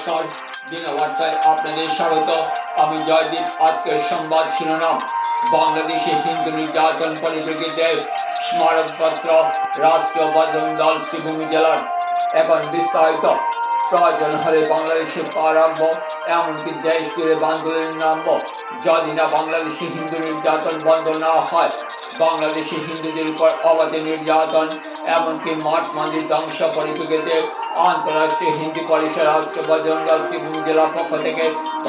নমস্কার, দিনবার্তায় আপনাদের স্বাগত। আমি জয়দীপ। আজকের সংবাদ শিরোনাম: বাংলাদেশে হিন্দু নির্যাতন পরিপ্রেক্ষিতে স্মারকপত্র রাষ্ট্রীয় বজরং দল শ্রীভূমি জেলার। এখন বিস্তারিত। প্রয়োজন হলে বাংলাদেশে পা রাখবো, এমনকি দেশ জুড়ে আন্দোলনে নামবো যদি না বাংলাদেশে হিন্দু নির্যাতন বন্ধ না হয়। বাংলাদেশি হিন্দুদের উপর অবাধ নির্যাতন, এমনকি মঠ মন্দির ধ্বংস পরিপ্রেক্ষিতে আন্তঃরাষ্ট্রীয় হিন্দু পরিষদ রাষ্ট্রীয় বজরং দল শ্রীভূমি জেলার পক্ষ থেকে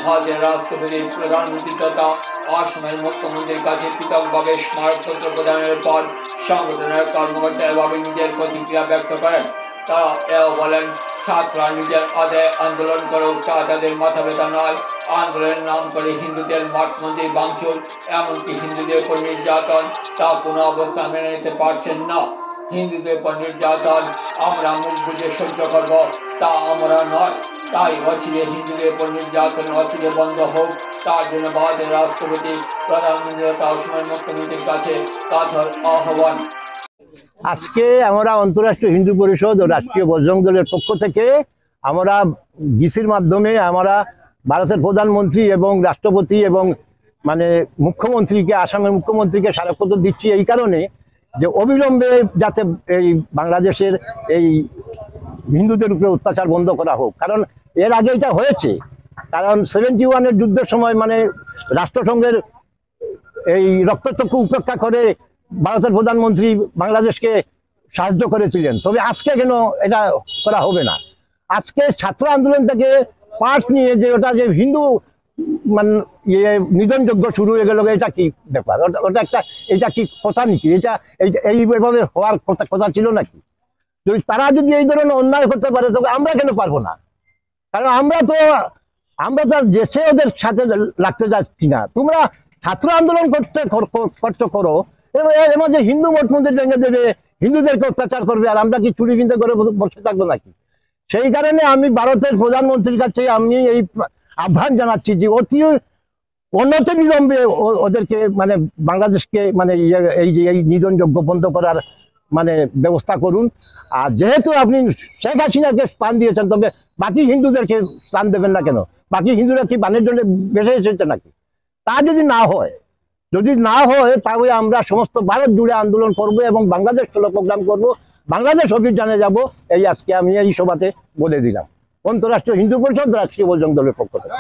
ভারতের রাষ্ট্রপতির প্রধানমন্ত্রী তথা অসমের মুখ্যমন্ত্রীর কাছে পৃথকভাবে স্মারকপত্র প্রদানের পর সংগঠনের কর্মকর্তা এভাবে নিজের প্রতিক্রিয়া ব্যক্ত করেন। তারা এও বলেন, ছাত্ররা নিজের আদায়ে আন্দোলন করুক, তা তাদের মাথা ব্যথা নয়। আন্দোলনের নাম করে হিন্দুদের মঠ মন্দির ভাঙচুর, এমনকি হিন্দুদের উপর নির্যাতন, তা কোনো অবস্থা মেনে নিতে পারছেন না। হিন্দুদের উপর নির্যাতন আমরা মুখ বুঝে সহ্য করব, তা আমরা নয়। তাই অচিরে হিন্দুদের উপর নির্যাতন অচিরে বন্ধ হোক, তার জন্য ভারতের রাষ্ট্রপতি, প্রধানমন্ত্রী তথা অসমের মুখ্যমন্ত্রীর কাছে কাতর আহ্বান। আজকে আমরা আন্তঃরাষ্ট্রীয় হিন্দু পরিষদ ও রাষ্ট্রীয় বজরং দলের পক্ষ থেকে আমরা ডিসির মাধ্যমে আমরা ভারতের প্রধানমন্ত্রী এবং রাষ্ট্রপতি এবং মুখ্যমন্ত্রীকে, আসামের মুখ্যমন্ত্রীকে স্মারকপত্র দিচ্ছি এই কারণে যে অবিলম্বে যাতে এই বাংলাদেশের এই হিন্দুদের উপরে অত্যাচার বন্ধ করা হোক। কারণ এর আগে এটা হয়েছে, কারণ 71-এর যুদ্ধের সময় রাষ্ট্রসংঘের এই রক্তচক্ষু উপেক্ষা করে ভারতের প্রধানমন্ত্রী বাংলাদেশকে সাহায্য করেছিলেন। তবে আজকে কেন এটা করা হবে না? আজকে ছাত্র আন্দোলন থেকে পাঠ নিয়ে যে ওটা যে হিন্দু নিধনযজ্ঞ শুরু হয়ে গেল, এটা কি ব্যাপার? এটা কি কথা নাকি? এইভাবে হওয়ার কথা ছিল নাকি? তারা যদি এই ধরনের অন্যায় করতে পারে তবে আমরা কেন পারবো না? কারণ আমরা তো দেশে ওদের সাথে লাগতে যাচ্ছি না। তোমরা ছাত্র আন্দোলন করো, এর মধ্যে হিন্দু মঠ মন্দির ভেঙে দেবে, হিন্দুদেরকে অত্যাচার করবে, আর আমরা কি চুরি কিনতে করে বসে থাকবো নাকি? সেই কারণে আমি ভারতের প্রধানমন্ত্রীর কাছে আমি এই আহ্বান জানাচ্ছি যে অতি অনতি বিলম্বে ওদেরকে বাংলাদেশকে এই নিধনযজ্ঞ বন্ধ করার ব্যবস্থা করুন। আর যেহেতু আপনি শেখ হাসিনাকে স্থান দিয়েছেন, তবে বাকি হিন্দুদেরকে স্থান দেবেন না কেন? বাকি হিন্দুরা কি বানের জন্য বেসে এসেছে নাকি? তা যদি না হয় তাহলে আমরা সমস্ত ভারত জুড়ে আন্দোলন করব এবং বাংলাদেশ চলো প্রোগ্রাম করব, বাংলাদেশ অভিযানে যাব। এই আজকে আমি এই সভাতে বলে দিলাম। আন্তঃরাষ্ট্রীয় হিন্দু পরিষদ রাষ্ট্রীয় বজরং দলের পক্ষ থেকে।